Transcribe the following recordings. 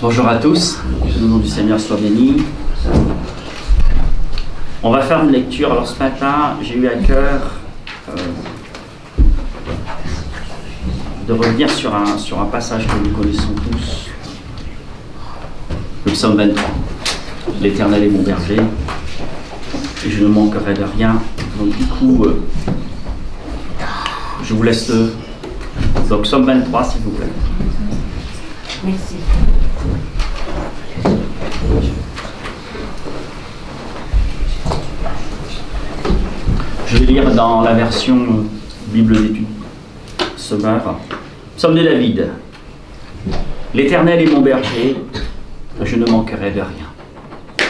Bonjour à tous, que le nom du Seigneur soit béni. On va faire une lecture. Alors ce matin, j'ai eu à cœur de revenir sur un passage que nous connaissons tous, le psaume 23. L'Éternel est mon berger, et je ne manquerai de rien. Donc du coup, je vous laisse donc psaume 23 s'il vous plaît. Merci. Je vais lire dans la version Bible d'études Sommeur. Psaume de David. L'Éternel est mon berger, je ne manquerai de rien.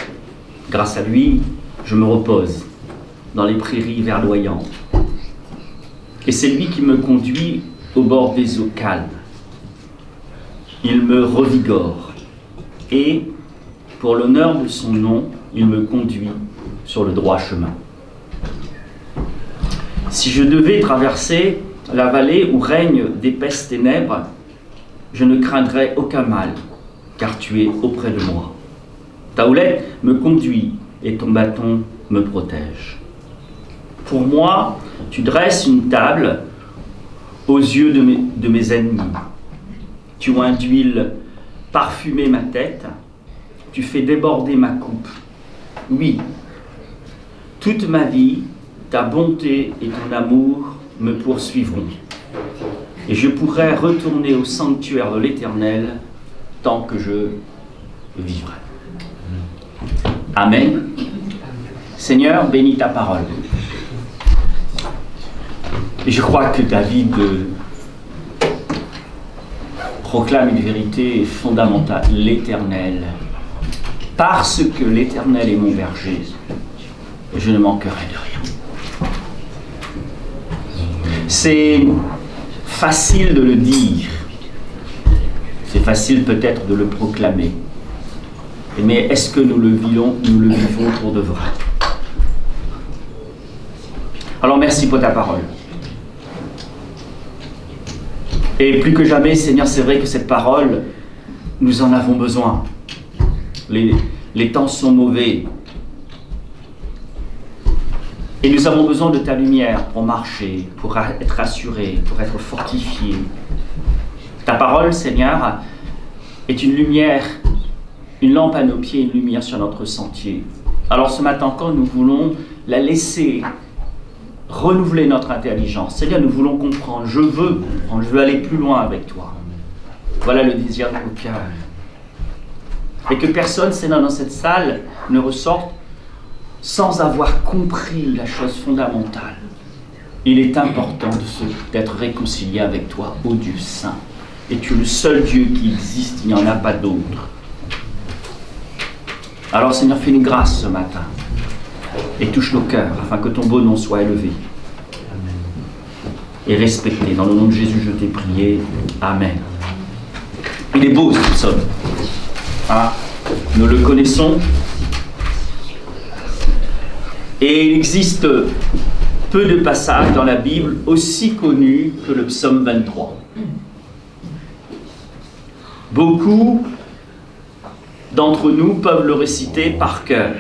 Grâce à lui, je me repose dans les prairies verdoyantes. Et c'est lui qui me conduit au bord des eaux calmes. Il me revigore. Et, pour l'honneur de son nom, il me conduit sur le droit chemin. Si je devais traverser la vallée où règnent d'épaisses ténèbres, je ne craindrais aucun mal, car tu es auprès de moi. Ta houlette me conduit et ton bâton me protège. Pour moi, tu dresses une table aux yeux de mes ennemis. Tu oins d'huile parfumer ma tête, tu fais déborder ma coupe. Oui, toute ma vie, ta bonté et ton amour me poursuivront. Et je pourrai retourner au sanctuaire de l'Éternel tant que je vivrai. Amen. Seigneur, bénis ta parole. Et je crois que David proclame une vérité fondamentale. L'Éternel. Parce que l'Éternel est mon berger, je ne manquerai de rien. C'est facile de le dire. C'est facile peut-être de le proclamer. Mais est-ce que nous le vivons pour de vrai? Alors merci pour ta parole. Et plus que jamais, Seigneur, c'est vrai que cette parole, nous en avons besoin. Les temps sont mauvais. Et nous avons besoin de ta lumière pour marcher, pour être assurés, pour être fortifiés. Ta parole, Seigneur, est une lumière, une lampe à nos pieds, une lumière sur notre sentier. Alors ce matin encore, nous voulons la laisser renouveler notre intelligence. Seigneur, nous voulons comprendre. Je veux aller plus loin avec toi. Voilà le désir de mon cœur. Et que personne, Seigneur, dans cette salle ne ressorte sans avoir compris la chose fondamentale. Il est important d'être réconcilié avec toi, ô Dieu saint. Et tu es le seul Dieu qui existe, il n'y en a pas d'autre. Alors Seigneur, fais-nous grâce ce matin et touche nos cœurs afin que ton beau nom soit élevé et respecté. Dans le nom de Jésus, je t'ai prié. Amen. Il est beau ce psaume. Ah, nous le connaissons. Et il existe peu de passages dans la Bible aussi connus que le psaume 23. Beaucoup d'entre nous peuvent le réciter par cœur.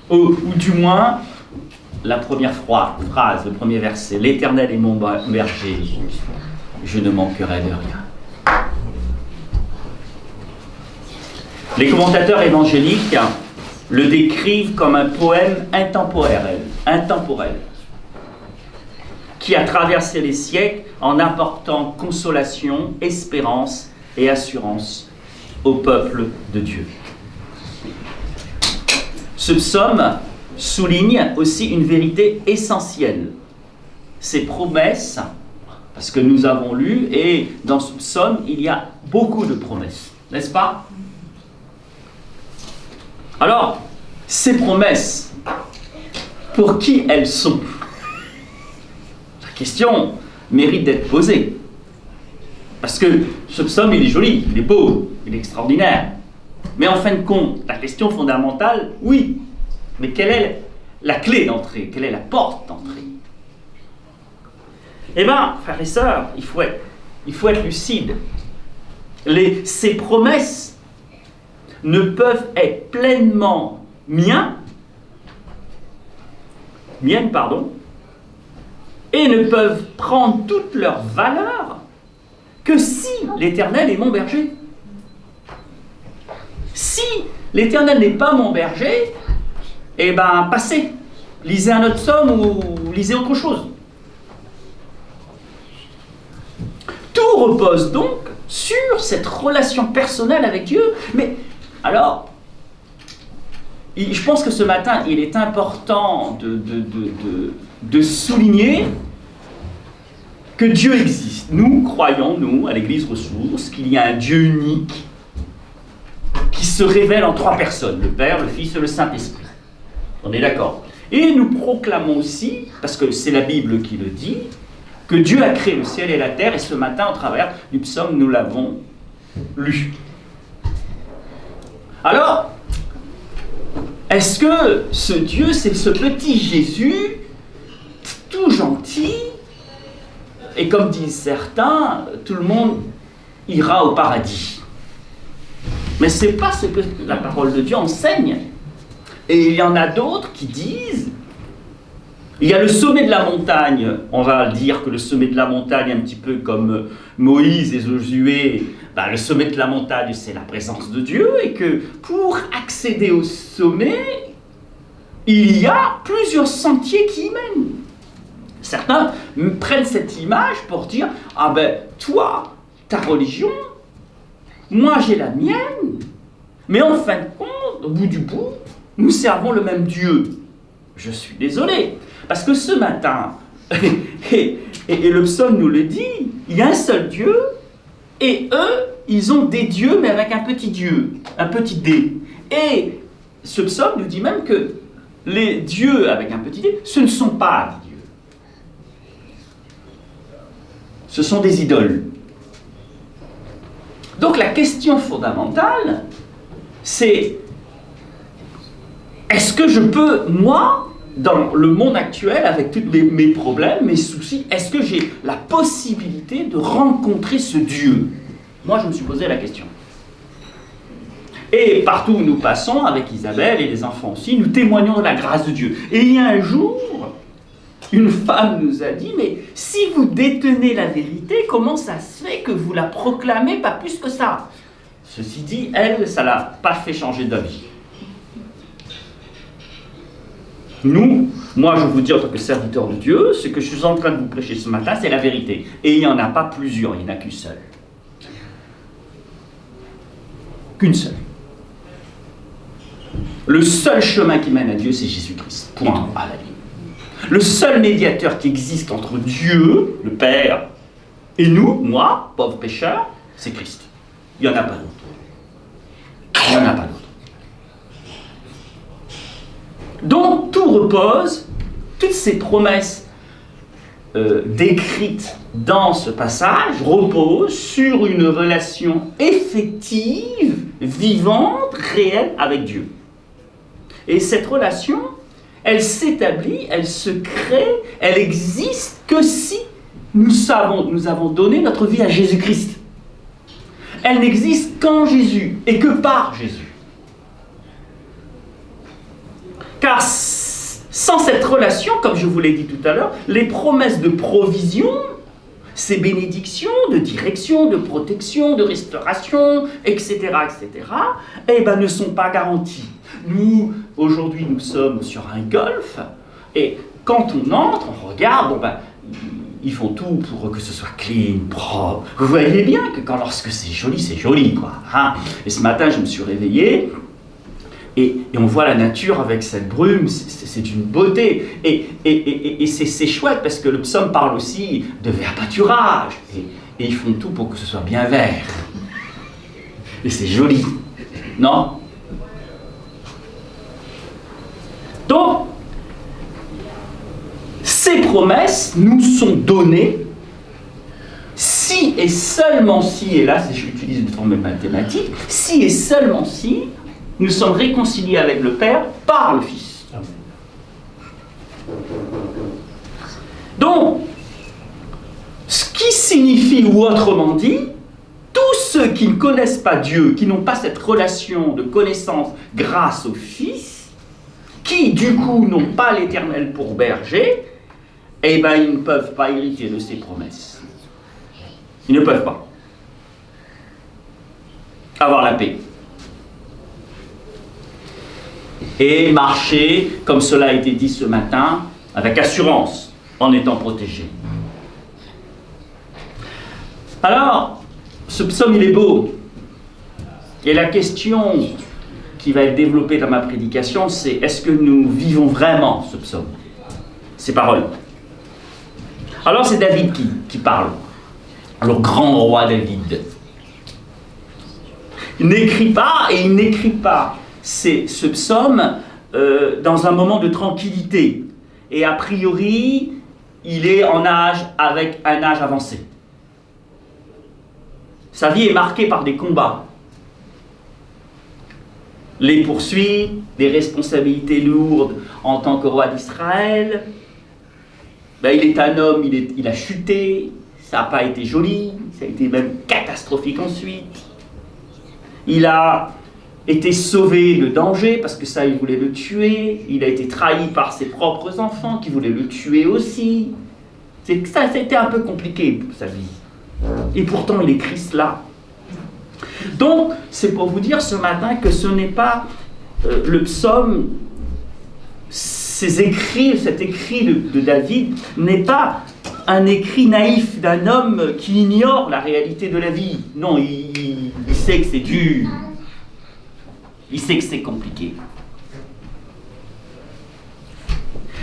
Ou du moins, la première phrase, le premier verset. L'Éternel est mon berger, je ne manquerai de rien. Les commentateurs évangéliques le décrivent comme un poème intemporel, qui a traversé les siècles en apportant consolation, espérance et assurance au peuple de Dieu. Ce psaume souligne aussi une vérité essentielle. Ces promesses, parce que nous avons lu, et dans ce psaume, il y a beaucoup de promesses, n'est-ce pas? Alors, ces promesses, pour qui elles sont? La question mérite d'être posée. Parce que ce psaume, il est joli, il est beau, il est extraordinaire. Mais en fin de compte, la question fondamentale, oui. Mais quelle est la clé d'entrée? Quelle est la porte d'entrée? Eh bien, frères et sœurs, il faut être lucide. Ces promesses ne peuvent être pleinement miennes, et ne peuvent prendre toute leur valeur que si l'Éternel est mon berger. Si l'Éternel n'est pas mon berger, eh bien, passez. Lisez un autre psaume ou lisez autre chose. Tout repose donc sur cette relation personnelle avec Dieu. Mais alors, je pense que ce matin, il est important de souligner que Dieu existe. Nous croyons, nous, à l'Église Ressources, qu'il y a un Dieu unique qui se révèle en 3 personnes, le Père, le Fils et le Saint-Esprit. On est d'accord. Et nous proclamons aussi, parce que c'est la Bible qui le dit, que Dieu a créé le ciel et la terre, et ce matin, au travers du psaume, nous l'avons lu. Alors, est-ce que ce Dieu, c'est ce petit Jésus, tout gentil, et comme disent certains, tout le monde ira au paradis? Mais ce n'est pas ce que la parole de Dieu enseigne. Et il y en a d'autres qui disent, il y a le sommet de la montagne, on va dire que le sommet de la montagne, un petit peu comme Moïse et Josué, le sommet de la montagne, c'est la présence de Dieu, et que pour accéder au sommet, il y a plusieurs sentiers qui y mènent. Certains prennent cette image pour dire, ah ben, toi, ta religion, moi j'ai la mienne, mais en fin de compte, au bout du bout, nous servons le même Dieu. Je suis désolé, parce que ce matin, et le psaume nous le dit, il y a un seul Dieu, et eux, ils ont des dieux, mais avec un petit dieu, un petit d. Et ce psaume nous dit même que les dieux avec un petit d, ce ne sont pas des dieux. Ce sont des idoles. Donc la question fondamentale, c'est: est-ce que je peux, moi, dans le monde actuel, avec tous mes problèmes, mes soucis, est-ce que j'ai la possibilité de rencontrer ce Dieu? Moi, je me suis posé la question. Et partout où nous passons, avec Isabelle et les enfants aussi, nous témoignons de la grâce de Dieu. Et il y a un jour, une femme nous a dit, mais si vous détenez la vérité, comment ça se fait que vous la proclamez pas plus que ça? Ceci dit, elle, ça ne l'a pas fait changer d'avis. Moi je vous dis en tant que serviteur de Dieu, ce que je suis en train de vous prêcher ce matin, c'est la vérité. Et il n'y en a pas plusieurs, il n'y en a qu'une seule. Qu'une seule. Le seul chemin qui mène à Dieu, c'est Jésus-Christ. Point à la ligne. Le seul médiateur qui existe entre Dieu, le Père, et nous, moi, pauvre pécheur, c'est Christ. Il n'y en a pas d'autre. Il n'y en a pas d'autre. Donc tout repose, toutes ces promesses décrites dans ce passage reposent sur une relation effective, vivante, réelle avec Dieu. Et cette relation, elle s'établit, elle se crée, elle existe que si nous avons donné notre vie à Jésus-Christ. Elle n'existe qu'en Jésus et que par Jésus. Car sans cette relation, comme je vous l'ai dit tout à l'heure, les promesses de provision, ces bénédictions de direction, de protection, de restauration, etc., eh ben, ne sont pas garanties. Nous, aujourd'hui, nous sommes sur un golf, et quand on entre, on regarde, ils font tout pour que ce soit clean, propre. Vous voyez bien que lorsque c'est joli, quoi. Hein. Et ce matin, je me suis réveillé, et on voit la nature avec cette brume, c'est d'une beauté. Et c'est chouette parce que le psaume parle aussi de vert pâturage. Et ils font tout pour que ce soit bien vert. Et c'est joli. Non? Donc, ces promesses nous sont données si et seulement si, et là j'utilise une formule mathématique, si et seulement si nous sommes réconciliés avec le Père par le Fils. Amen. Donc, ce qui signifie, ou autrement dit, tout ceux qui ne connaissent pas Dieu, qui n'ont pas cette relation de connaissance grâce au Fils, qui du coup n'ont pas l'Éternel pour berger, eh bien ils ne peuvent pas hériter de ses promesses. Ils ne peuvent pas avoir la paix. Et marcher, comme cela a été dit ce matin, avec assurance, en étant protégé. Alors, ce psaume, il est beau. Et la question qui va être développée dans ma prédication, c'est est-ce que nous vivons vraiment ce psaume, ces paroles? Alors, c'est David qui parle, le grand roi David. Il n'écrit pas ce psaume dans un moment de tranquillité. Et a priori, il est avec un âge avancé. Sa vie est marquée par des combats. Les poursuites, des responsabilités lourdes en tant que roi d'Israël. Ben, il est un homme, il a chuté, ça n'a pas été joli, ça a été même catastrophique ensuite. Il a été sauvé de danger parce que ça, il voulait le tuer. Il a été trahi par ses propres enfants qui voulaient le tuer aussi. Ça, c'était un peu compliqué pour sa vie. Et pourtant, il écrit cela. Donc, c'est pour vous dire ce matin que ce n'est pas le psaume, cet écrit de David n'est pas un écrit naïf d'un homme qui ignore la réalité de la vie. Non, il sait que c'est dur. Il sait que c'est compliqué.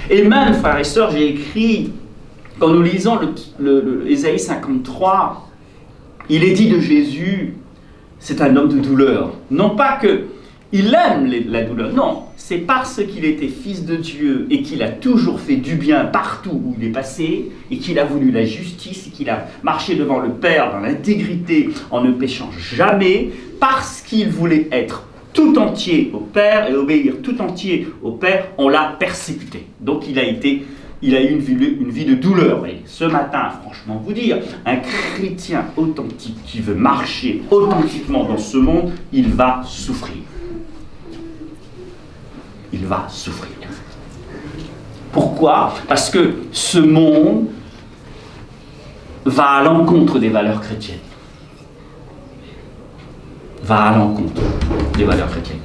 Et même, frères et sœurs, j'ai écrit, quand nous lisons Ésaïe 53, il est dit de Jésus, c'est un homme de douleur. Non pas qu'il aime la douleur, non, c'est parce qu'il était fils de Dieu et qu'il a toujours fait du bien partout où il est passé et qu'il a voulu la justice et qu'il a marché devant le Père dans l'intégrité en ne péchant jamais, parce qu'il voulait être tout entier au Père et obéir tout entier au Père, on l'a persécuté. Donc il a eu une vie de douleur. Et ce matin, franchement, vous dire, un chrétien authentique qui veut marcher authentiquement dans ce monde, il va souffrir. Il va souffrir. Pourquoi? Parce que ce monde va à l'encontre des valeurs chrétiennes. Va à l'encontre des valeurs chrétiennes.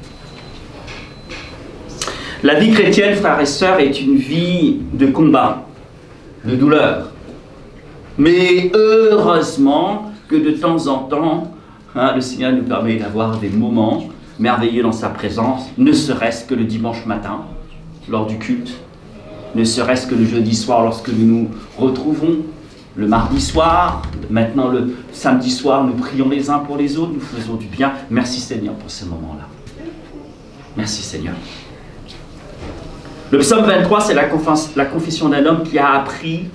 La vie chrétienne, frères et sœurs, est une vie de combat, de douleur. Mais heureusement que de temps en temps, le Seigneur nous permet d'avoir des moments merveilleux dans sa présence, ne serait-ce que le dimanche matin, lors du culte, ne serait-ce que le jeudi soir, lorsque nous nous retrouvons, le mardi soir, maintenant le samedi soir, nous prions les uns pour les autres, nous faisons du bien. Merci Seigneur pour ces moments-là. Merci Seigneur. Le psaume 23, c'est la confession d'un homme qui a appris,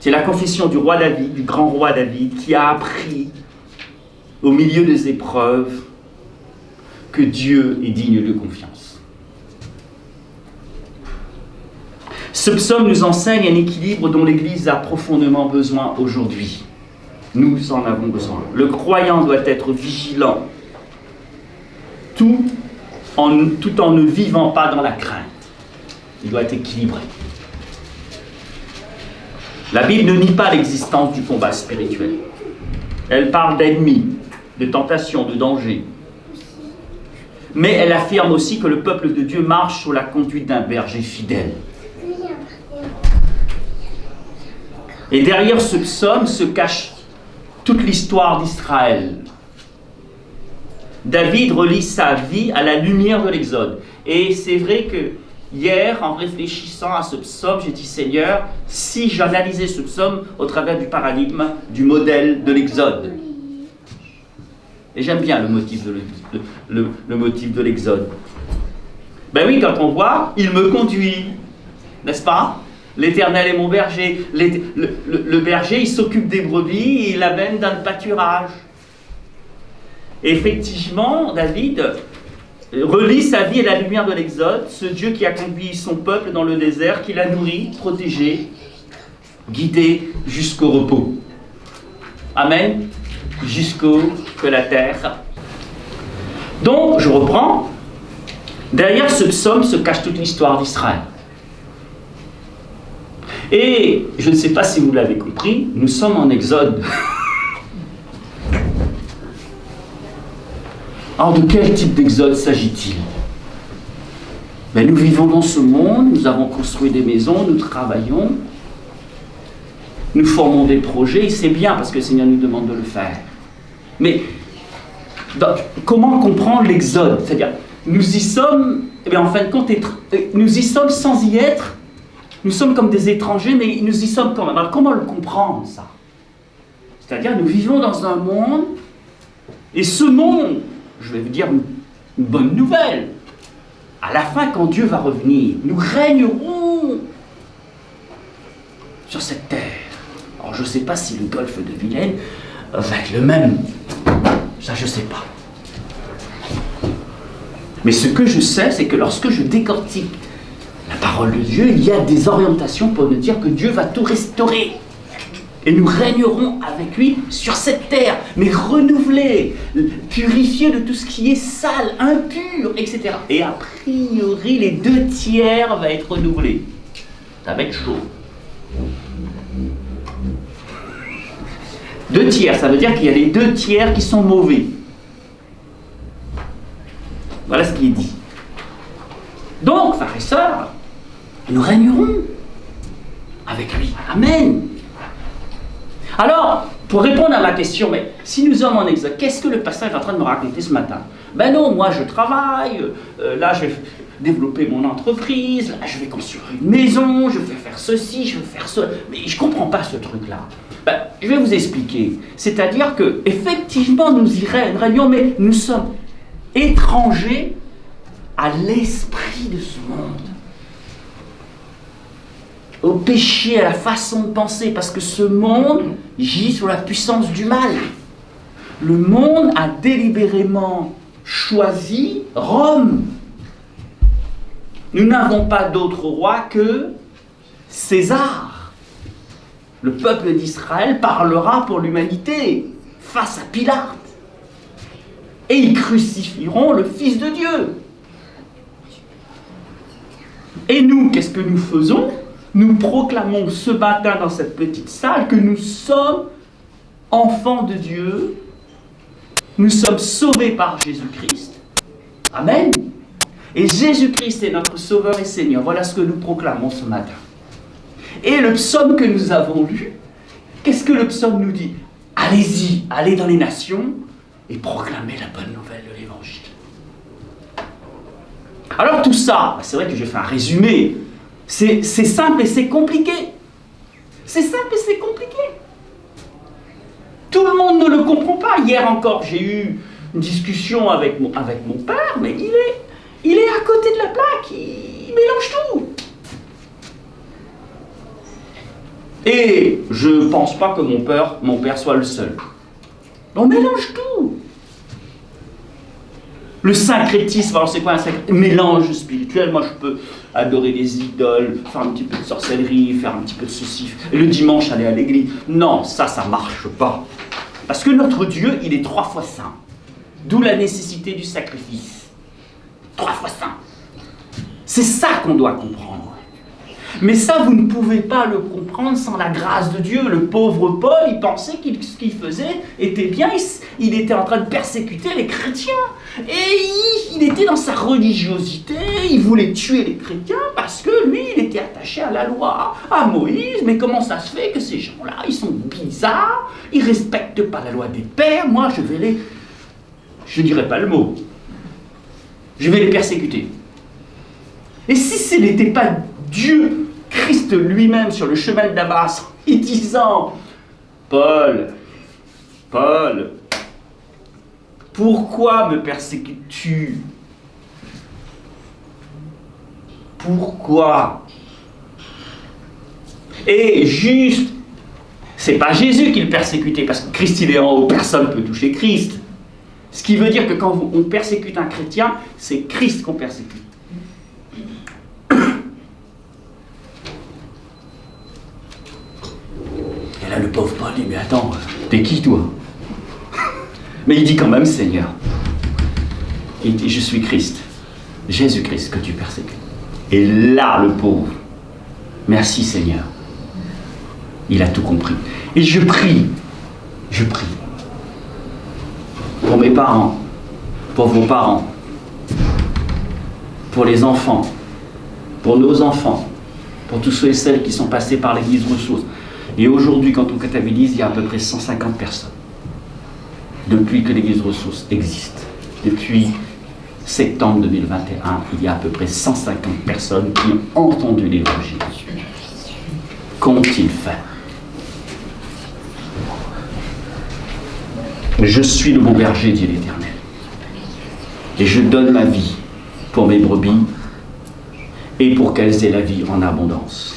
c'est la confession du roi David, du grand roi David, qui a appris au milieu des épreuves que Dieu est digne de confiance. Ce psaume nous enseigne un équilibre dont l'Église a profondément besoin aujourd'hui. Nous en avons besoin. Le croyant doit être vigilant, tout en ne vivant pas dans la crainte. Il doit être équilibré. La Bible ne nie pas l'existence du combat spirituel. Elle parle d'ennemis, de tentations, de dangers. Mais elle affirme aussi que le peuple de Dieu marche sous la conduite d'un berger fidèle. Et derrière ce psaume se cache toute l'histoire d'Israël. David relie sa vie à la lumière de l'Exode. Et c'est vrai que hier, en réfléchissant à ce psaume, j'ai dit, Seigneur, si j'analysais ce psaume au travers du paradigme, du modèle de l'Exode. Et j'aime bien le motif de l'Exode. Ben oui, quand on voit, il me conduit, n'est-ce pas? L'Éternel est mon berger. Le berger, il s'occupe des brebis et il l'amène dans le pâturage. Et effectivement, David relie sa vie à la lumière de l'Exode, ce Dieu qui a conduit son peuple dans le désert, qui l'a nourri, protégé, guidé jusqu'au repos. Amen. jusqu'au que la terre. Donc, je reprends. Derrière ce psaume se cache toute l'histoire d'Israël. Et je ne sais pas si vous l'avez compris, nous sommes en Exode. Alors, de quel type d'Exode s'agit-il? Ben, nous vivons dans ce monde, nous avons construit des maisons, nous travaillons, nous formons des projets, et c'est bien parce que le Seigneur nous demande de le faire. Mais comment comprendre l'Exode? C'est-à-dire, nous y sommes, eh bien, en fin de compte, nous y sommes sans y être. Nous sommes comme des étrangers, mais nous y sommes quand même. Alors, comment le comprendre, ça? C'est-à-dire, nous vivons dans un monde, et ce monde, je vais vous dire une bonne nouvelle, à la fin, quand Dieu va revenir, nous régnerons sur cette terre. Alors, je ne sais pas si le golfe de Vilaine va être le même. Ça, je ne sais pas. Mais ce que je sais, c'est que lorsque je décortique la parole de Dieu, il y a des orientations pour nous dire que Dieu va tout restaurer. Et nous régnerons avec lui sur cette terre, mais renouvelés, purifiés de tout ce qui est sale, impur, etc. Et a priori, les 2/3 va être renouvelés. Ça va être chaud. 2/3, ça veut dire qu'il y a les 2/3 qui sont mauvais. Voilà ce qui est dit. Donc, frères et sœurs, nous régnerons avec lui. Amen. Alors, pour répondre à ma question, mais si nous sommes en Exode, qu'est-ce que le pasteur est en train de me raconter ce matin? Ben non, moi je travaille, là je vais développer mon entreprise, là je vais construire une maison, je vais faire ceci, je vais faire cela. Mais je ne comprends pas ce truc-là. Ben, je vais vous expliquer. C'est-à-dire que effectivement nous y régnons, mais nous sommes étrangers à l'esprit de ce monde. Au péché, à la façon de penser, parce que ce monde gît sous la puissance du mal. Le monde a délibérément choisi Rome. Nous n'avons pas d'autre roi que César. Le peuple d'Israël parlera pour l'humanité face à Pilate. Et ils crucifieront le Fils de Dieu. Et nous, qu'est-ce que nous faisons? Nous proclamons ce matin dans cette petite salle que nous sommes enfants de Dieu, nous sommes sauvés par Jésus-Christ. Amen. Et Jésus-Christ est notre Sauveur et Seigneur. Voilà ce que nous proclamons ce matin. Et le psaume que nous avons lu, qu'est-ce que le psaume nous dit? Allez-y, allez dans les nations et proclamez la bonne nouvelle de l'Évangile. Alors tout ça, c'est vrai que j'ai fait un résumé. C'est simple et c'est compliqué. C'est simple et c'est compliqué. Tout le monde ne le comprend pas. Hier encore, j'ai eu une discussion avec mon père, mais il est à côté de la plaque. Il mélange tout. Et je ne pense pas que mon père soit le seul. On mélange tout. Le syncrétisme, alors c'est quoi un mélange spirituel? Moi je peux adorer des idoles, faire un petit peu de sorcellerie, faire un petit peu de ceci, et le dimanche aller à l'église. Non, ça marche pas. Parce que notre Dieu, il est 3 fois saint. D'où la nécessité du sacrifice. 3 fois saint. C'est ça qu'on doit comprendre. Mais ça, vous ne pouvez pas le comprendre sans la grâce de Dieu. Le pauvre Paul, il pensait que ce qu'il faisait était bien. Il était en train de persécuter les chrétiens. Et il était dans sa religiosité. Il voulait tuer les chrétiens parce que lui, il était attaché à la loi, à Moïse. Mais comment ça se fait que ces gens-là, ils sont bizarres, ils ne respectent pas la loi des pères. Moi, je ne dirai pas le mot. Je vais les persécuter. Et si ce n'était pas Dieu, Christ lui-même sur le chemin de Damas, en disant Paul, pourquoi me persécutes-tu? Pourquoi? Et juste, c'est pas Jésus qui le persécutait, parce que Christ il est en haut, personne ne peut toucher Christ. Ce qui veut dire que quand on persécute un chrétien, c'est Christ qu'on persécute. Et là, le pauvre Paul dit, mais attends, t'es qui toi? Mais il dit quand même Seigneur. Il dit je suis Christ, Jésus-Christ que tu persécutes. Et là, le pauvre, merci Seigneur. Il a tout compris. Et je prie pour mes parents, pour vos parents, pour les enfants, pour nos enfants, pour tous ceux et celles qui sont passés par l'église Ressources. Et aujourd'hui, quand on comptabilise, il y a à peu près 150 personnes. Depuis que l'église Ressources existe, depuis septembre 2021, il y a à peu près 150 personnes qui ont entendu l'évangile. Qu'ont-ils fait? Je suis le bon berger, dit l'Éternel. Et je donne ma vie pour mes brebis et pour qu'elles aient la vie en abondance.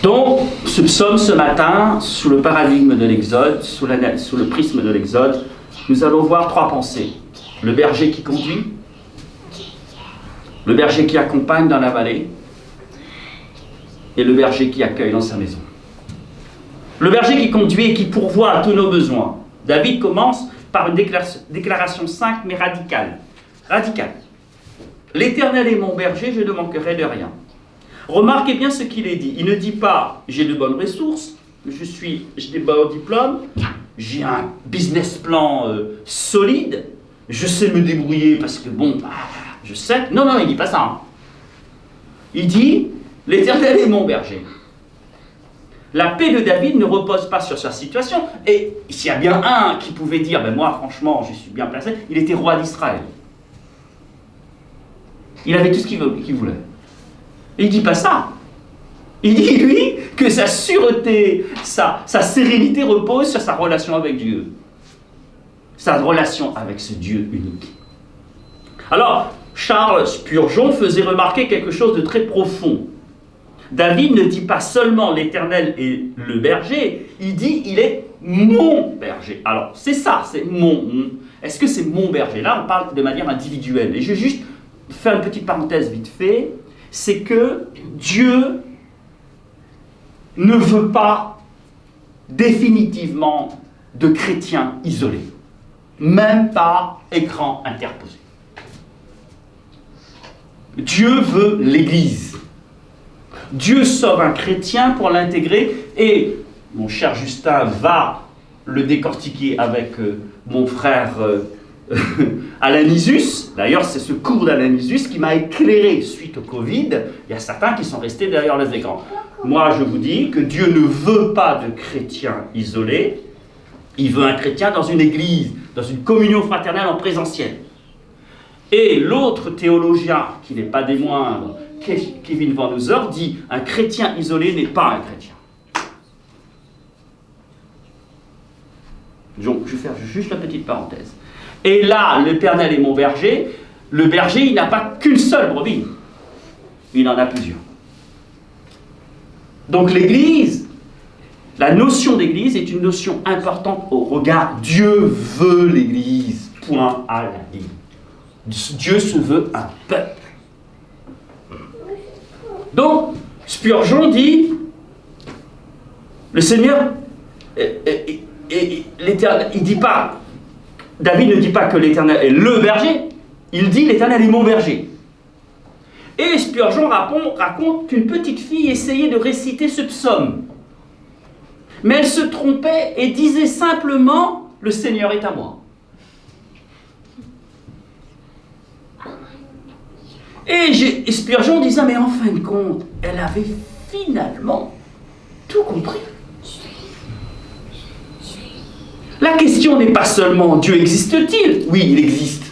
Donc, ce psaume ce matin, sous le paradigme de l'Exode, sous le prisme de l'Exode, nous allons voir trois pensées. Le berger qui conduit, le berger qui accompagne dans la vallée et le berger qui accueille dans sa maison. Le berger qui conduit et qui pourvoit à tous nos besoins. David commence par une déclaration simple mais radicale. Radicale. L'Éternel est mon berger, je ne manquerai de rien. Remarquez bien ce qu'il est dit. Il ne dit pas « j'ai de bonnes ressources, j'ai des bons diplômes, j'ai un business plan solide, je sais me débrouiller parce que bon, je sais. » Non, il ne dit pas ça. Hein. Il dit « l'Éternel est mon berger ». La paix de David ne repose pas sur sa situation. Et s'il y a bien un qui pouvait dire « moi, franchement, je suis bien placé », il était roi d'Israël. Il avait tout ce qu'il voulait. Et il ne dit pas ça. Il dit, lui, que sa sûreté, sa sérénité repose sur sa relation avec Dieu. Sa relation avec ce Dieu unique. Alors, Charles Spurgeon faisait remarquer quelque chose de très profond. David ne dit pas seulement l'Éternel est le berger, il dit il est mon berger. Alors, c'est ça, c'est mon. Est-ce que c'est mon berger? Là, on parle de manière individuelle. Et je vais juste faire une petite parenthèse vite fait. C'est que Dieu ne veut pas définitivement de chrétiens isolés, même par écran interposé. Dieu veut l'Église. Dieu sauve un chrétien pour l'intégrer et mon cher Justin va le décortiquer avec mon frère Alanisus. D'ailleurs, c'est ce cours d'Alanisus qui m'a éclairé suite au Covid. Il y a certains qui sont restés derrière les écrans. Moi, je vous dis que Dieu ne veut pas de chrétiens isolés. Il veut un chrétien dans une église, dans une communion fraternelle en présentiel. Et l'autre théologien, qui n'est pas des moindres, Kevin Van Hooser, dit « un chrétien isolé n'est pas un chrétien ». Donc, je vais faire juste la petite parenthèse. Et là, l'Éternel est mon berger. Le berger, il n'a pas qu'une seule brebis. Il en a plusieurs. Donc l'église, la notion d'église est une notion importante au regard. Dieu veut l'église. Point à la ligne. Dieu se veut un peuple. Donc, Spurgeon dit, le Seigneur, l'Éternel, il dit pas, David ne dit pas que l'Éternel est le berger, il dit l'Éternel est mon berger. Et Spurgeon raconte qu'une petite fille essayait de réciter ce psaume. Mais elle se trompait et disait simplement « Le Seigneur est à moi ». Et Spurgeon disait « Mais en fin de compte, elle avait finalement tout compris ». La question n'est pas seulement « Dieu existe-t-il » Oui, il existe.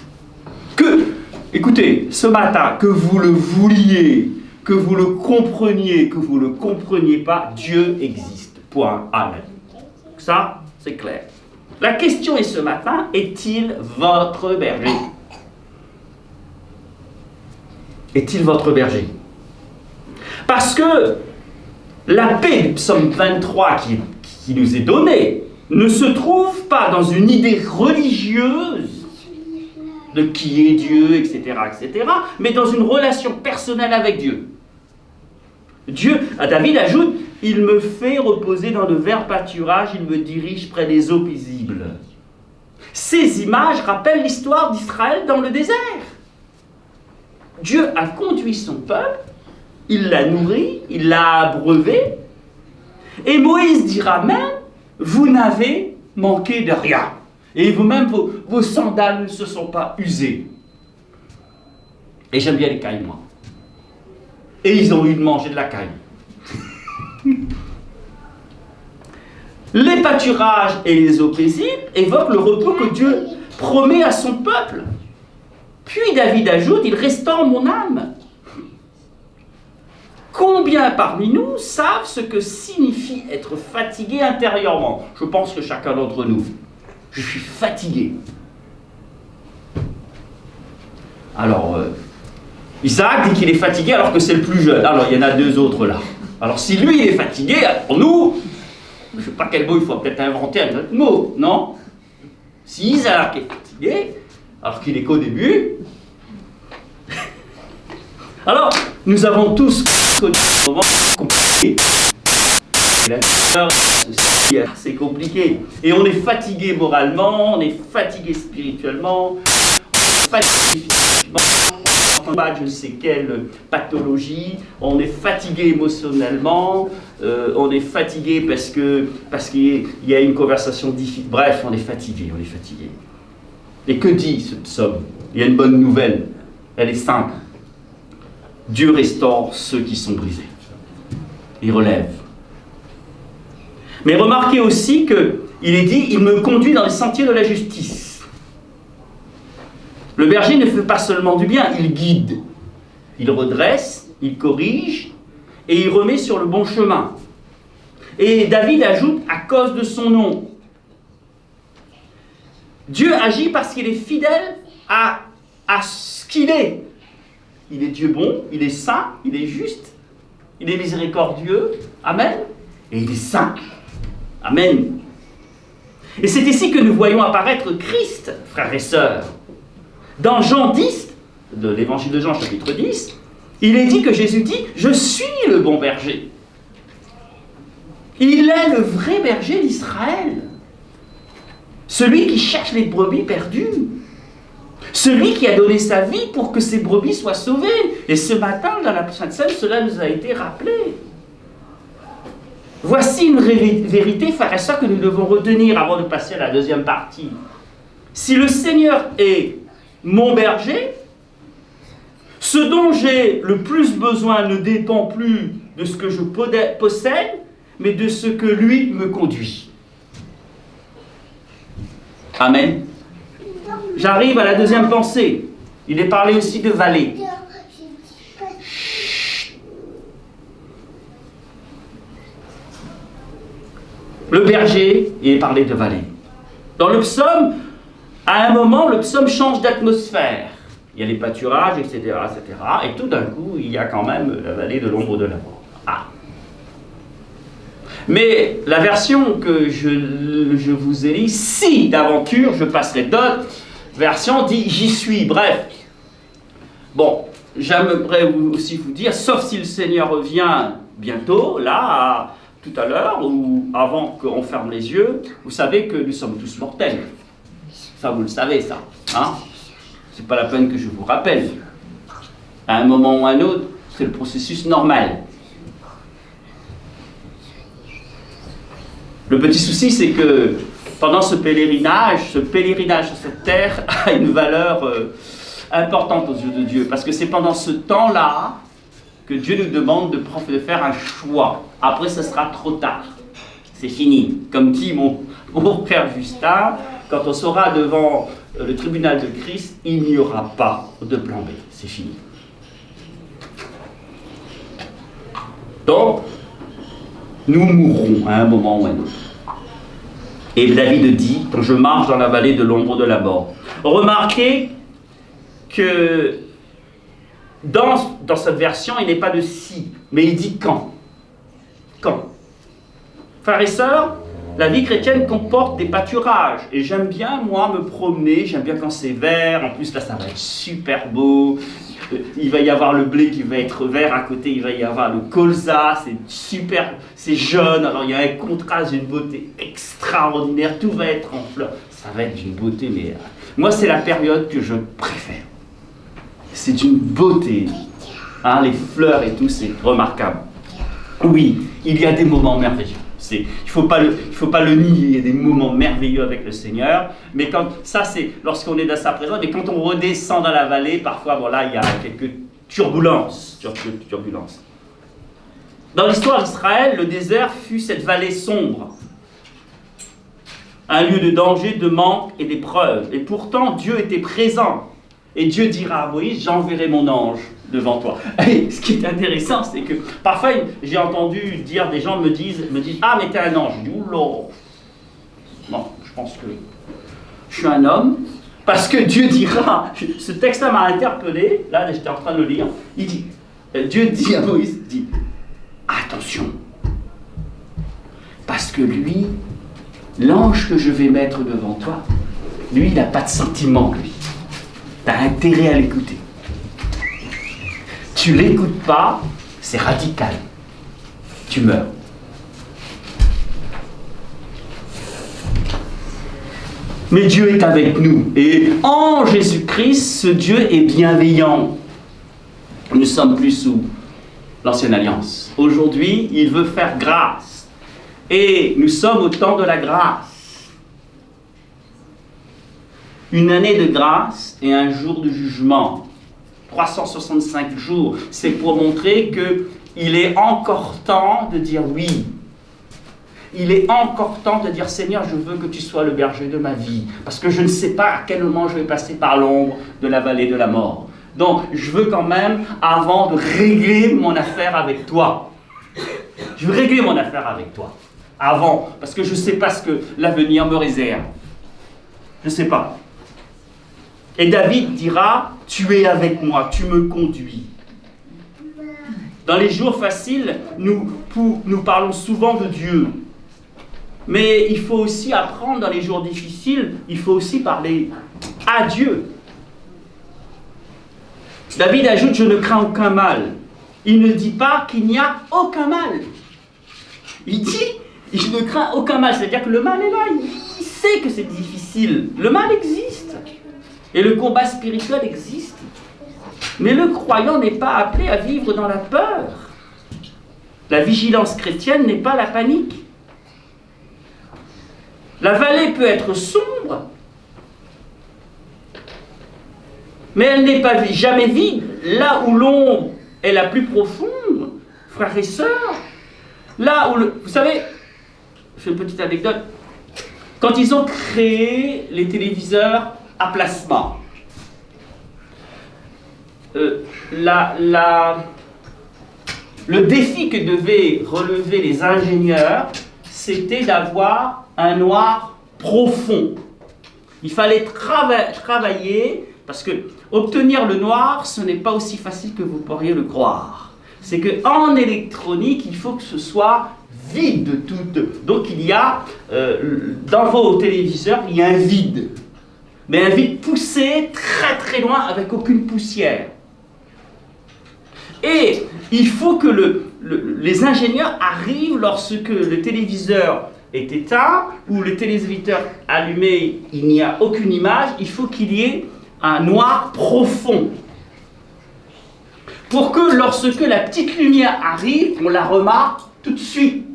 Écoutez, ce matin, que vous le vouliez, que vous le compreniez, que vous ne le compreniez pas, Dieu existe. Point. Amen. Ça, c'est clair. La question est ce matin, est-il votre berger? Est-il votre berger? Parce que la paix du psaume 23 qui nous est donnée ne se trouve pas dans une idée religieuse de qui est Dieu, etc., mais dans une relation personnelle avec Dieu. David ajoute, il me fait reposer dans de verts pâturages, il me dirige près des eaux paisibles. Ces images rappellent l'histoire d'Israël dans le désert. Dieu a conduit son peuple, il l'a nourri, il l'a abreuvé, et Moïse dira même, vous n'avez manqué de rien. Et vous-même, vos sandales ne se sont pas usées. Et j'aime bien les cailles, moi. Et ils ont eu de manger de la caille. Les pâturages et les eaux paisibles évoquent le repos que Dieu promet à son peuple. Puis David ajoute, il restaure mon âme. Combien parmi nous savent ce que signifie être fatigué intérieurement? Je pense que chacun d'entre nous. Je suis fatigué. Alors, Isaac dit qu'il est fatigué alors que c'est le plus jeune. Alors, il y en a deux autres là. Alors, si lui, il est fatigué, pour nous, je ne sais pas quel mot, il faut peut-être inventer un autre mot, non? Si Isaac est fatigué, alors qu'il n'est qu'au début, alors, nous avons tous connu un moment compliqué. C'est compliqué. Et on est fatigué moralement, on est fatigué spirituellement, on est fatigué physiquement, on combat je ne sais quelle pathologie, on est fatigué émotionnellement, on est fatigué parce qu'il y a une conversation difficile. Bref, on est fatigué, on est fatigué. Et que dit ce psaume? Il y a une bonne nouvelle, elle est simple. Dieu restaure ceux qui sont brisés. Il relève. Mais remarquez aussi qu'il est dit, il me conduit dans les sentiers de la justice. Le berger ne fait pas seulement du bien, il guide. Il redresse, il corrige et il remet sur le bon chemin. Et David ajoute, à cause de son nom. Dieu agit parce qu'il est fidèle à ce qu'il est. Il est Dieu bon, il est saint, il est juste, il est miséricordieux. Amen. Et il est saint. Amen. Et c'est ici que nous voyons apparaître Christ, frères et sœurs. Dans Jean 10, de l'évangile de Jean, chapitre 10, il est dit que Jésus dit « Je suis le bon berger ». Il est le vrai berger d'Israël. Celui qui cherche les brebis perdues. Celui qui a donné sa vie pour que ses brebis soient sauvées. Et ce matin, dans la Sainte Seine, cela nous a été rappelé. Voici une vérité, frères et sœurs, que nous devons retenir avant de passer à la deuxième partie. Si le Seigneur est mon berger, ce dont j'ai le plus besoin ne dépend plus de ce que je possède, mais de ce que lui me conduit. Amen. J'arrive à la deuxième pensée. Il est parlé aussi de vallée. Le berger, il est parlé de vallée. Dans le psaume, à un moment, le psaume change d'atmosphère. Il y a les pâturages, etc., etc. Et tout d'un coup, il y a quand même la vallée de l'ombre de la mort. Ah. Mais la version que je vous ai lue, si d'aventure, je passerai d'autres versions, dit « j'y suis ». Bref. Bon, j'aimerais aussi vous dire, sauf si le Seigneur revient bientôt, là, tout à l'heure, ou avant qu'on ferme les yeux, vous savez que nous sommes tous mortels. Ça, vous le savez, ça. Hein? C'est pas la peine que je vous rappelle. À un moment ou à un autre, c'est le processus normal. Le petit souci, c'est que pendant ce pèlerinage sur cette terre a une valeur importante aux yeux de Dieu. Parce que c'est pendant ce temps-là que Dieu nous demande de faire un choix. Après, ce sera trop tard. C'est fini. Comme dit mon frère Justin, quand on sera devant le tribunal de Christ, il n'y aura pas de plan B. C'est fini. Donc, nous mourrons à un moment ou à un autre. Et David dit, quand je marche dans la vallée de l'ombre de la mort. Remarquez que dans cette version, il n'est pas de si, mais il dit quand. Quand. Frères et sœurs, la vie chrétienne comporte des pâturages. Et j'aime bien, moi, me promener. J'aime bien quand c'est vert. En plus, là, ça va être super beau. il va y avoir le blé qui va être vert, à côté il va y avoir le colza, c'est super, c'est jaune, alors il y a un contraste, une beauté extraordinaire, tout va être en fleurs, ça va être d'une beauté, mais moi c'est la période que je préfère. C'est d'une beauté, hein, les fleurs et tout, c'est remarquable. Oui, il y a des moments merveilleux. Il ne faut pas le nier, il y a des moments merveilleux avec le Seigneur, mais ça c'est lorsqu'on est dans sa présence, mais quand on redescend dans la vallée, parfois voilà, il y a quelques turbulences. Dans l'histoire d'Israël, le désert fut cette vallée sombre, un lieu de danger, de manque et d'épreuve. Et pourtant, Dieu était présent. Et Dieu dira à Moïse, j'enverrai mon ange devant toi. Et ce qui est intéressant, c'est que parfois, j'ai entendu dire, des gens me disent, ah, mais t'es un ange. Je dis, oula. Non, je pense que je suis un homme. Parce que Dieu dira, ce texte-là m'a interpellé, là, j'étais en train de le lire. Il dit, Dieu dit à Moïse, attention. Parce que lui, l'ange que je vais mettre devant toi, lui, il n'a pas de sentiment, lui. Tu as intérêt à l'écouter. Tu l'écoutes pas, c'est radical. Tu meurs. Mais Dieu est avec nous. Et en Jésus-Christ, ce Dieu est bienveillant. Nous ne sommes plus sous l'ancienne alliance. Aujourd'hui, il veut faire grâce. Et nous sommes au temps de la grâce. Une année de grâce et un jour de jugement. 365 jours. C'est pour montrer qu'il est encore temps de dire oui. Il est encore temps de dire, Seigneur, je veux que tu sois le berger de ma vie. Parce que je ne sais pas à quel moment je vais passer par l'ombre de la vallée de la mort. Donc, je veux quand même, avant de régler mon affaire avec toi. Je veux régler mon affaire avec toi. Avant. Parce que je ne sais pas ce que l'avenir me réserve. Je ne sais pas. Et David dira, tu es avec moi, tu me conduis. Dans les jours faciles, nous parlons souvent de Dieu. Mais il faut aussi apprendre dans les jours difficiles, il faut aussi parler à Dieu. David ajoute, je ne crains aucun mal. Il ne dit pas qu'il n'y a aucun mal. Il dit, je ne crains aucun mal. C'est-à-dire que le mal est là, il sait que c'est difficile. Le mal existe. Et le combat spirituel existe. Mais le croyant n'est pas appelé à vivre dans la peur. La vigilance chrétienne n'est pas la panique. La vallée peut être sombre, mais elle n'est pas jamais vide. Là où l'ombre est la plus profonde, frères et sœurs, là où vous savez, je fais une petite anecdote, quand ils ont créé les téléviseurs à plasma, le défi que devaient relever les ingénieurs, c'était d'avoir un noir profond. Il fallait travailler, parce que obtenir le noir, ce n'est pas aussi facile que vous pourriez le croire. C'est qu'en électronique, il faut que ce soit vide de tout. Donc il y a, dans vos téléviseurs, il y a un vide. Mais un vide poussé très très loin avec aucune poussière. Et il faut que les ingénieurs arrivent lorsque le téléviseur est éteint ou le téléviseur allumé, il n'y a aucune image, il faut qu'il y ait un noir profond. Pour que lorsque la petite lumière arrive, on la remarque tout de suite.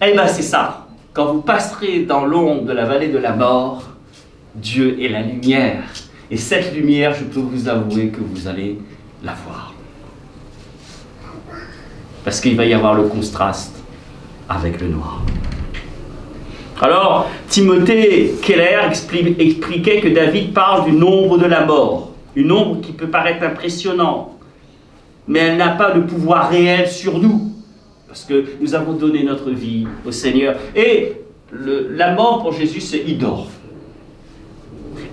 Eh bien c'est ça. Quand vous passerez dans l'ombre de la vallée de la mort, Dieu est la lumière. Et cette lumière, je peux vous avouer que vous allez la voir. Parce qu'il va y avoir le contraste avec le noir. Alors, Timothée Keller expliquait que David parle d'une ombre de la mort. Une ombre qui peut paraître impressionnante, mais elle n'a pas de pouvoir réel sur nous. Parce que nous avons donné notre vie au Seigneur. Et la mort pour Jésus, c'est il dort.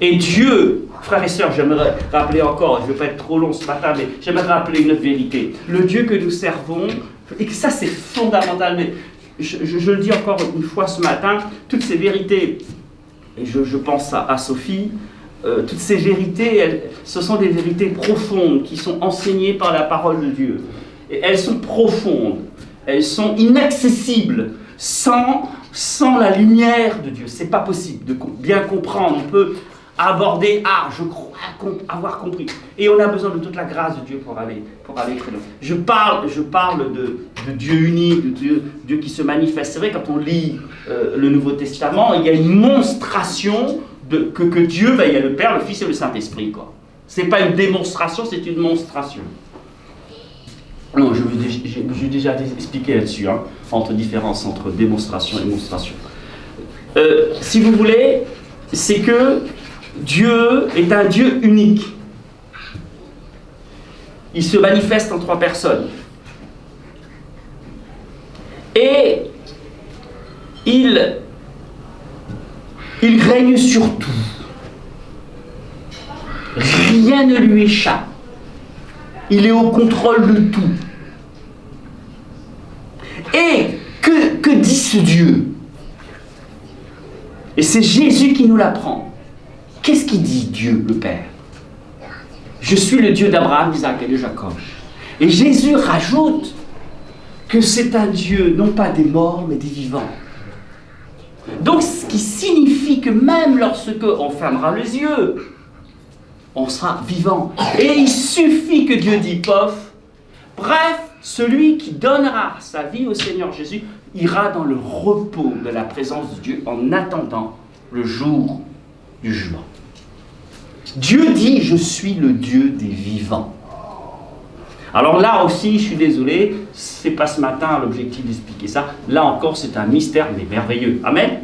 Et Dieu, frères et sœurs, j'aimerais rappeler encore, je ne vais pas être trop long ce matin, mais j'aimerais rappeler une vérité. Le Dieu que nous servons, et que ça c'est fondamental, mais je le dis encore une fois ce matin, toutes ces vérités, et je pense à Sophie, toutes ces vérités, ce sont des vérités profondes qui sont enseignées par la parole de Dieu. Et elles sont profondes, elles sont inaccessibles sans la lumière de Dieu. C'est pas possible de bien comprendre. On peut aborder, je crois avoir compris. Et on a besoin de toute la grâce de Dieu pour aller très loin. Je parle de Dieu unique, de Dieu qui se manifeste. C'est vrai, quand on lit le Nouveau Testament, il y a une monstration que Dieu, il y a le Père, le Fils et le Saint-Esprit. Ce n'est pas une démonstration, c'est une monstration. Non, j'ai déjà expliqué là-dessus, entre différence entre démonstration et monstration. Si vous voulez, c'est que Dieu est un Dieu unique. Il se manifeste en 3 personnes. Et il règne sur tout. Rien ne lui échappe. Il est au contrôle de tout. Et que dit ce Dieu? Et c'est Jésus qui nous l'apprend. Qu'est-ce qu'il dit Dieu, le Père? Je suis le Dieu d'Abraham, d'Isaac et de Jacob. Et Jésus rajoute que c'est un Dieu, non pas des morts, mais des vivants. Donc, ce qui signifie que même lorsque on fermera les yeux, on sera vivant. Et il suffit que Dieu dise pof. Bref, celui qui donnera sa vie au Seigneur Jésus ira dans le repos de la présence de Dieu en attendant le jour du jugement. Dieu dit, je suis le Dieu des vivants. Alors là aussi, je suis désolé, c'est pas ce matin l'objectif d'expliquer ça. Là encore, c'est un mystère, mais merveilleux. Amen.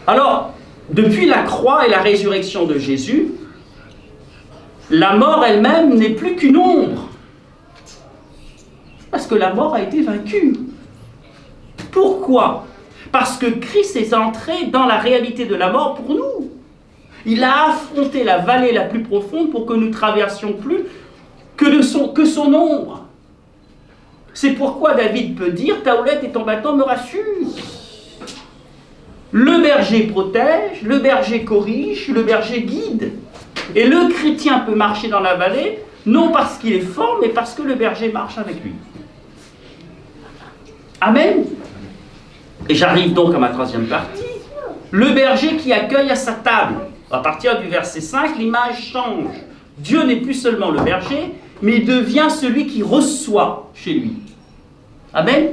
Alors, depuis la croix et la résurrection de Jésus, la mort elle-même n'est plus qu'une ombre. Parce que la mort a été vaincue. Pourquoi? Parce que Christ est entré dans la réalité de la mort pour nous. Il a affronté la vallée la plus profonde pour que nous traversions plus que son ombre. C'est pourquoi David peut dire, ta houlette et ton bâton me rassurent. Le berger protège, le berger corrige, le berger guide. Et le chrétien peut marcher dans la vallée, non parce qu'il est fort, mais parce que le berger marche avec lui. Amen. Et j'arrive donc à ma 3e partie. Le berger qui accueille à sa table. À partir du verset 5, l'image change. Dieu n'est plus seulement le berger, mais il devient celui qui reçoit chez lui. Amen.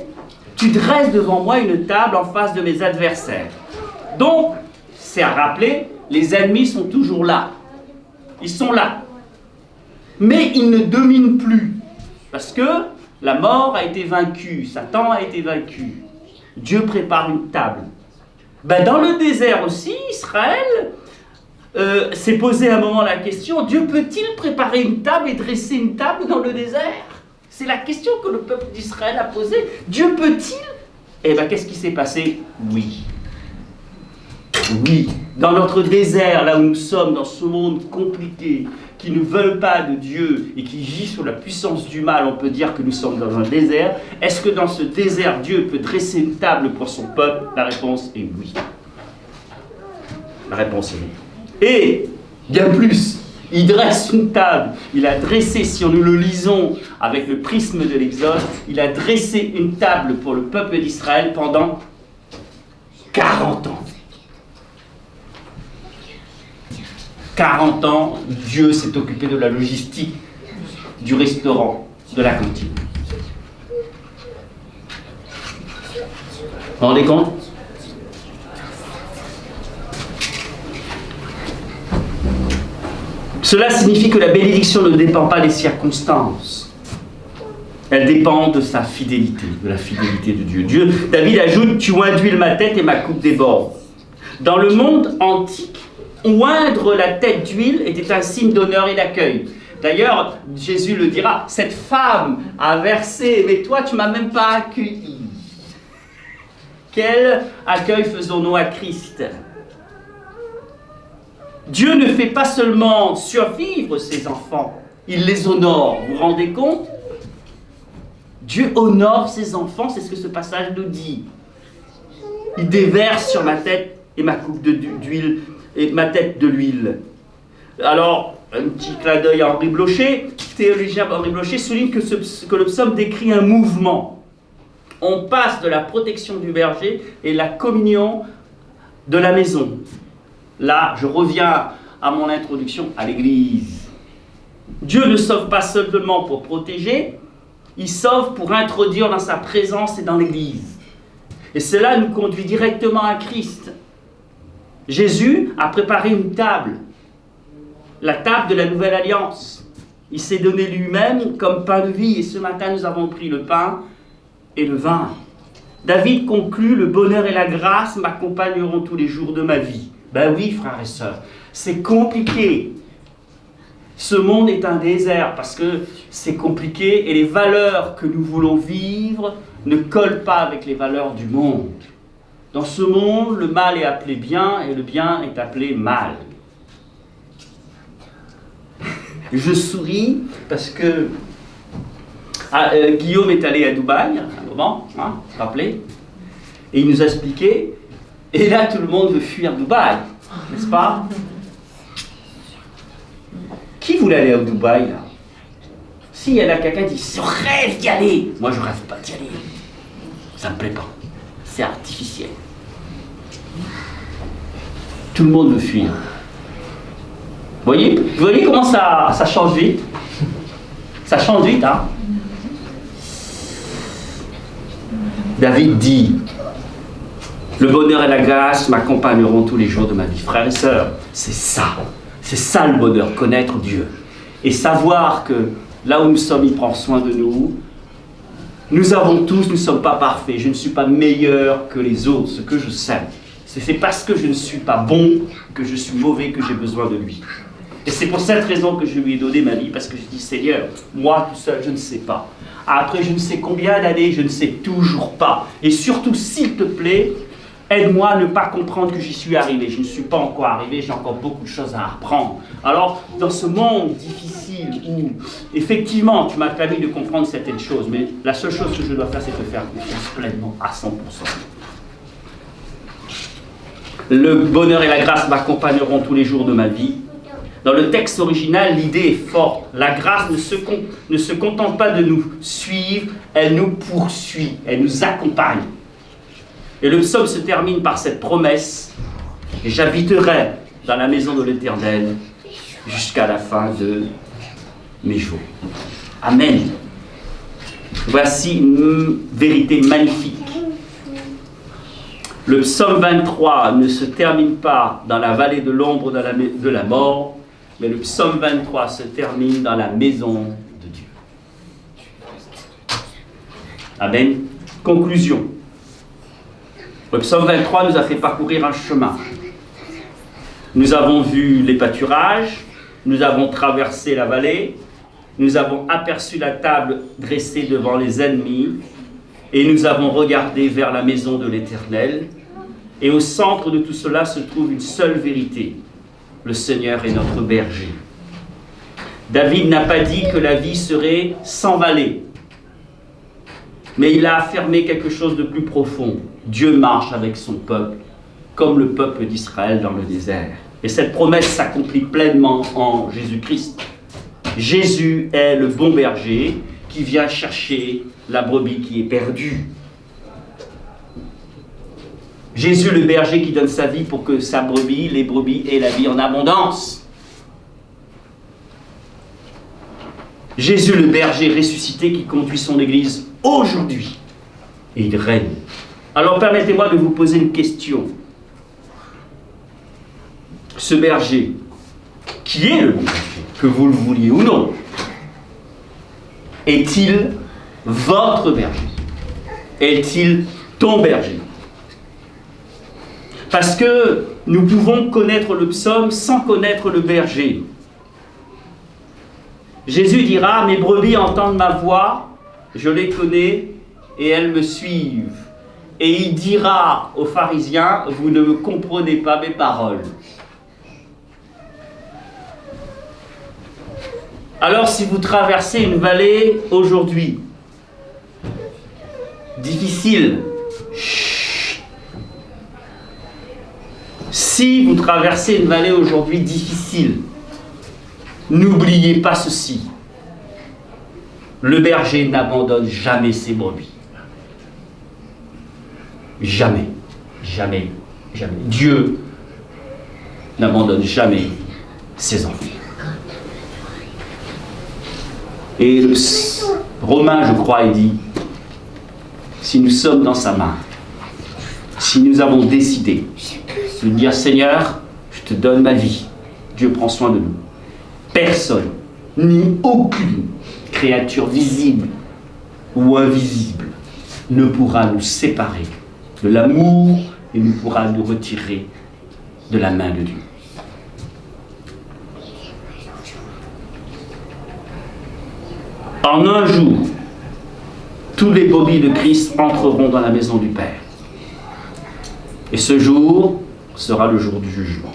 Tu dresses devant moi une table en face de mes adversaires. Donc, c'est à rappeler, les ennemis sont toujours là. Ils sont là. Mais ils ne dominent plus. Parce que la mort a été vaincue, Satan a été vaincu. Dieu prépare une table. Dans le désert aussi, Israël s'est posé à un moment la question, Dieu peut-il préparer une table et dresser une table dans le désert? C'est la question que le peuple d'Israël a posée. Dieu peut-il? Eh bien, qu'est-ce qui s'est passé? Oui. Oui. Dans notre désert, là où nous sommes, dans ce monde compliqué, qui ne veulent pas de Dieu et qui gît sur la puissance du mal, on peut dire que nous sommes dans un désert. Est-ce que dans ce désert, Dieu peut dresser une table pour son peuple? La réponse est oui. La réponse est oui. Et, bien plus, il dresse une table. Il a dressé, si nous le lisons avec le prisme de l'Exode, il a dressé une table pour le peuple d'Israël pendant 40 ans. 40 ans, Dieu s'est occupé de la logistique, du restaurant, de la cantine. Vous vous rendez compte? Cela signifie que la bénédiction ne dépend pas des circonstances. Elle dépend de sa fidélité, de la fidélité de Dieu. David ajoute, tu oinduis ma tête et ma coupe déborde. Dans le monde antique, oindre la tête d'huile était un signe d'honneur et d'accueil. D'ailleurs, Jésus le dira, cette femme a versé, mais toi tu ne m'as même pas accueilli. Quel accueil faisons-nous à Christ? Dieu ne fait pas seulement survivre ses enfants, il les honore. Vous vous rendez compte? Dieu honore ses enfants, c'est ce que ce passage nous dit. Il déverse sur ma tête et ma coupe d'huile et ma tête de l'huile. Alors, un petit clin d'œil à Henri Blocher, théologien Henri Blocher souligne que le psaume décrit un mouvement. On passe de la protection du berger et la communion de la maison. Là, je reviens à mon introduction à l'Église. Dieu ne sauve pas seulement pour protéger, il sauve pour introduire dans sa présence et dans l'Église. Et cela nous conduit directement à Christ. Jésus a préparé une table, la table de la nouvelle alliance. Il s'est donné lui-même comme pain de vie, et ce matin nous avons pris le pain et le vin. David conclut, le bonheur et la grâce m'accompagneront tous les jours de ma vie. Ben oui, frères et sœurs, c'est compliqué. Ce monde est un désert parce que c'est compliqué et les valeurs que nous voulons vivre ne collent pas avec les valeurs du monde. Dans ce monde, le mal est appelé bien et le bien est appelé mal. Je souris parce que Guillaume est allé à Dubaï, un moment, vous vous rappelez, et il nous a expliqué, et là tout le monde veut fuir Dubaï, n'est-ce pas? Qui voulait aller à Dubaï, là? S'il y en a quelqu'un qui dit, je rêve d'y aller. Moi, je rêve pas d'y aller. Ça me plaît pas. C'est artificiel. Tout le monde veut fuir. Vous voyez comment ça change vite? Ça change vite, hein? David dit, le bonheur et la grâce m'accompagneront tous les jours de ma vie. Frères et sœurs, c'est ça. C'est ça le bonheur, connaître Dieu. Et savoir que là où nous sommes, il prend soin de nous. Nous avons tous, nous ne sommes pas parfaits. Je ne suis pas meilleur que les autres, ce que je sais. C'est parce que je ne suis pas bon, que je suis mauvais, que j'ai besoin de lui. Et c'est pour cette raison que je lui ai donné ma vie, parce que je dis, Seigneur, moi tout seul, je ne sais pas. Après je ne sais combien d'années, je ne sais toujours pas. Et surtout, s'il te plaît, aide-moi à ne pas comprendre que j'y suis arrivé. Je ne suis pas encore arrivé, j'ai encore beaucoup de choses à apprendre. Alors, dans ce monde difficile où, effectivement, tu m'as permis de comprendre certaines choses, mais la seule chose que je dois faire, c'est te faire confiance pleinement, à 100%. Le bonheur et la grâce m'accompagneront tous les jours de ma vie. Dans le texte original, l'idée est forte. La grâce ne se contente pas de nous suivre, elle nous poursuit, elle nous accompagne. Et le psaume se termine par cette promesse « J'habiterai dans la maison de l'Éternel jusqu'à la fin de mes jours. » Amen. Voici une vérité magnifique. Le psaume 23 ne se termine pas dans la vallée de l'ombre de la mort, mais le psaume 23 se termine dans la maison de Dieu. Amen. Conclusion. Le psaume 23 nous a fait parcourir un chemin. Nous avons vu les pâturages, nous avons traversé la vallée, nous avons aperçu la table dressée devant les ennemis, et nous avons regardé vers la maison de l'Éternel. Et au centre de tout cela se trouve une seule vérité. Le Seigneur est notre berger. David n'a pas dit que la vie serait sans vallée, mais il a affirmé quelque chose de plus profond. Dieu marche avec son peuple, comme le peuple d'Israël dans le désert. Et cette promesse s'accomplit pleinement en Jésus-Christ. Jésus est le bon berger qui vient chercher la brebis qui est perdue. Jésus le berger qui donne sa vie pour que sa brebis, les brebis, aient la vie en abondance. Jésus le berger ressuscité qui conduit son Église aujourd'hui. Et il règne. Alors permettez-moi de vous poser une question. Ce berger, qui est le bon berger, que vous le vouliez ou non, est-il votre berger? Est-il ton berger? Parce que nous pouvons connaître le psaume sans connaître le berger. Jésus dira, mes brebis entendent ma voix, je les connais et elles me suivent. Et il dira aux pharisiens, vous ne me comprenez pas mes paroles. Alors si vous traversez une vallée aujourd'hui, difficile, Si vous traversez une vallée aujourd'hui difficile, n'oubliez pas ceci. Le berger n'abandonne jamais ses brebis. Jamais, jamais, jamais. Dieu n'abandonne jamais ses enfants. Et le Romain, je crois, il dit, si nous sommes dans sa main, si nous avons décidé de dire, Seigneur, je te donne ma vie, Dieu prend soin de nous. Personne, ni aucune créature visible ou invisible ne pourra nous séparer de l'amour et ne pourra nous retirer de la main de Dieu. En un jour, tous les brebis de Christ entreront dans la maison du Père. Et ce jour sera le jour du jugement.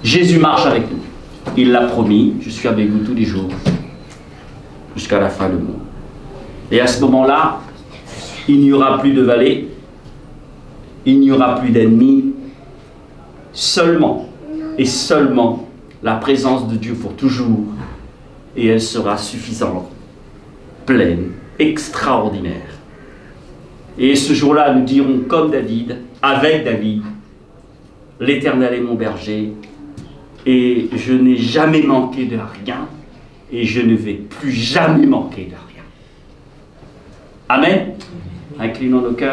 Jésus marche avec nous. Il l'a promis, je suis avec vous tous les jours, jusqu'à la fin du monde. Et à ce moment-là, il n'y aura plus de vallée, il n'y aura plus d'ennemis, seulement et seulement la présence de Dieu pour toujours, et elle sera suffisante, pleine, extraordinaire. Et ce jour-là, nous dirons comme David, avec David, l'Éternel est mon berger, et je n'ai jamais manqué de rien, et je ne vais plus jamais manquer de rien. Amen. Inclinons nos cœurs.